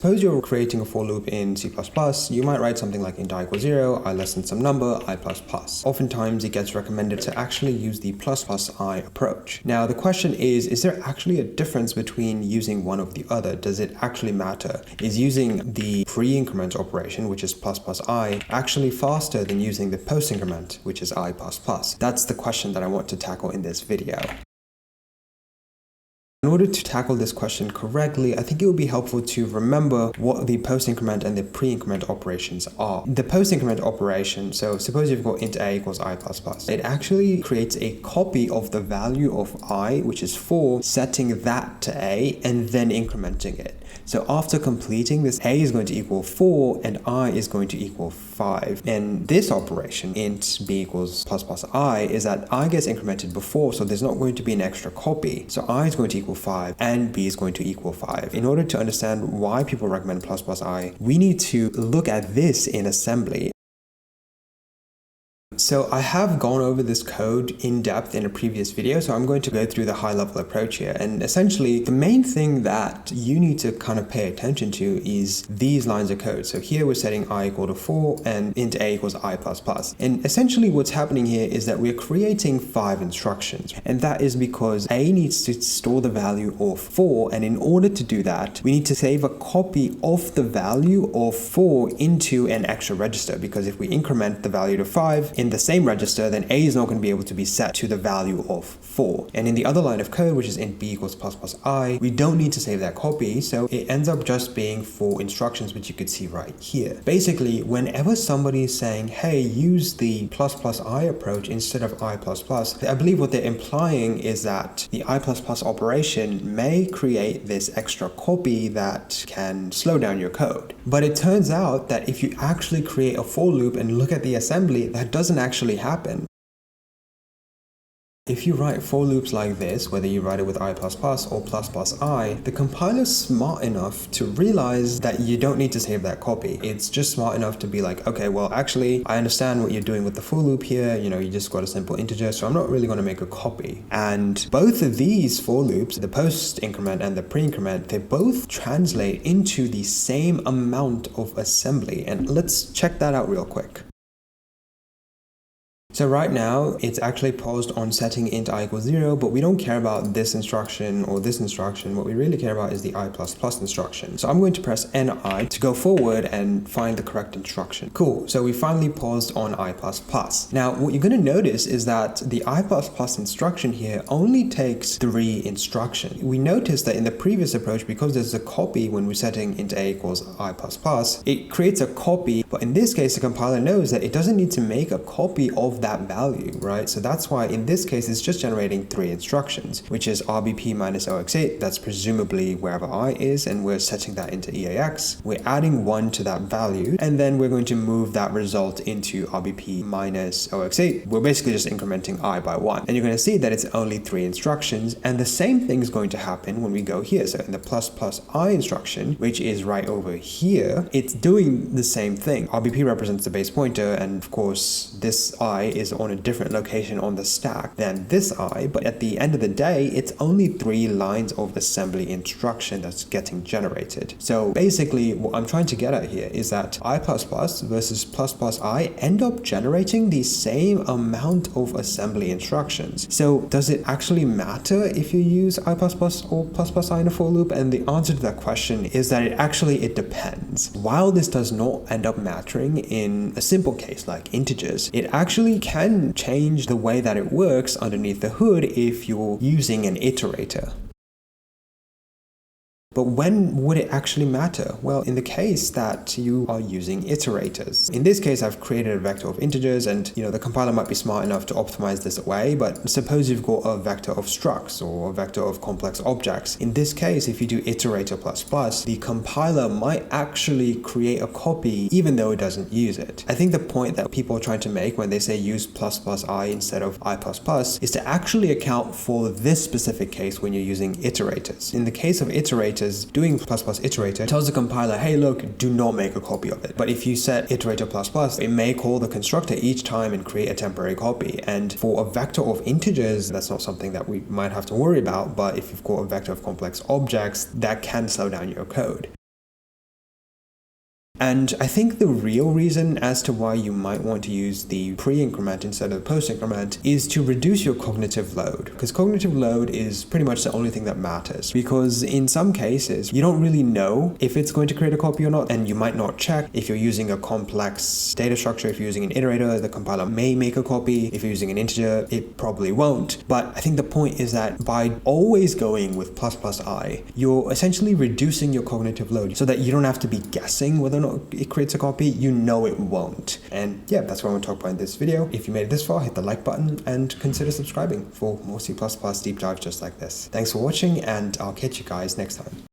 Suppose you're creating a for loop in C++, you might write something like int I equals 0, I less than some number, I plus plus. Oftentimes it gets recommended to actually use the plus plus I approach. Now the question is there actually a difference between using one or the other? Does it actually matter? Is using the pre-increment operation, which is plus plus I, actually faster than using the post-increment, which is I plus plus? That's the question that I want to tackle in this video. In order to tackle this question correctly, I think it would be helpful to remember what the post-increment and the pre-increment operations are. The post-increment operation, so suppose you've got int a equals I plus plus. It actually creates a copy of the value of I, which is 4, setting that to a, and then incrementing it. So after completing this, a is going to equal 4 and I is going to equal 5. And this operation, int b equals plus plus I, is that I gets incremented before, so there's not going to be an extra copy. So I is going to equal 5 and b is going to equal 5. In order to understand why people recommend plus plus I, we need to look at this in assembly. So I have gone over this code in depth in a previous video, so I'm going to go through the high-level approach here. And essentially, the main thing that you need to kind of pay attention to is these lines of code. So here we're setting I equal to 4 and int a equals I plus plus. And essentially what's happening here is that we're creating 5 instructions. And that is because a needs to store the value of 4. And in order to do that, we need to save a copy of the value of 4 into an extra register. Because if we increment the value to 5, in the same register, then a is not going to be able to be set to the value of 4. And in the other line of code, which is int b equals plus plus I, we don't need to save that copy, so it ends up just being 4 instructions, which you could see right here. Basically, whenever somebody is saying, hey, use the plus plus I approach instead of I plus plus, I believe what they're implying is that the I plus plus operation may create this extra copy that can slow down your code. But it turns out that if you actually create a for loop and look at the assembly, that doesn't actually happen. If you write for loops like this, whether you write it with I++ or plus plus I, the compiler's smart enough to realize that you don't need to save that copy. It's just smart enough to be like, okay, well, actually, I understand what you're doing with the for loop here. You know, you just got a simple integer, so I'm not really going to make a copy. And both of these for loops, the post increment and the pre-increment, they both translate into the same amount of assembly. And let's check that out real quick. So right now, it's actually paused on setting int I equals 0, but we don't care about this instruction or this instruction. What we really care about is the I++ instruction. So I'm going to press NI to go forward and find the correct instruction. Cool, so we finally paused on I++. Now, what you're going to notice is that the I++ instruction here only takes 3 instructions. We noticed that in the previous approach, because there's a copy when we're setting int a equals I++, it creates a copy, but in this case, the compiler knows that it doesn't need to make a copy of that value, right? So that's why in this case, it's just generating 3 instructions, which is RBP minus OX8, that's presumably wherever I is, and we're setting that into EAX. We're adding 1 to that value, and then we're going to move that result into RBP minus OX8. We're basically just incrementing I by 1. And you're going to see that it's only 3 instructions, and the same thing is going to happen when we go here. So in the plus plus I instruction, which is right over here, it's doing the same thing. RBP represents the base pointer, and of course, this I is on a different location on the stack than this I, but at the end of the day, it's only 3 lines of assembly instruction that's getting generated. So basically, what I'm trying to get at here is that I++ versus plus plus I end up generating the same amount of assembly instructions. So does it actually matter if you use I++ or plus plus I in a for loop? And the answer to that question is that it depends. While this does not end up mattering in a simple case like integers, it actually can change the way that it works underneath the hood if you're using an iterator. But when would it actually matter? Well, in the case that you are using iterators. In this case, I've created a vector of integers, and the compiler might be smart enough to optimize this away, but suppose you've got a vector of structs or a vector of complex objects. In this case, if you do iterator plus plus, the compiler might actually create a copy even though it doesn't use it. I think the point that people are trying to make when they say use plus plus I instead of I++ is to actually account for this specific case when you're using iterators. In the case of iterators, doing plus plus iterator tells the compiler, hey, look, do not make a copy of it. But if you set iterator plus plus, it may call the constructor each time and create a temporary copy. And for a vector of integers, that's not something that we might have to worry about. But if you've got a vector of complex objects, that can slow down your code. And I think the real reason as to why you might want to use the pre-increment instead of post-increment is to reduce your cognitive load, because cognitive load is pretty much the only thing that matters, because in some cases you don't really know if it's going to create a copy or not, and you might not check. If you're using a complex data structure, if you're using an iterator, the compiler may make a copy. If you're using an integer, it probably won't. But I think the point is that by always going with ++i, you're essentially reducing your cognitive load so that you don't have to be guessing whether or not it creates a copy. You know it won't. And yeah, that's what I want to talk about in this video. If you made it this far, hit the like button and consider subscribing for more C++ deep dives just like this. Thanks for watching, and I'll catch you guys next time.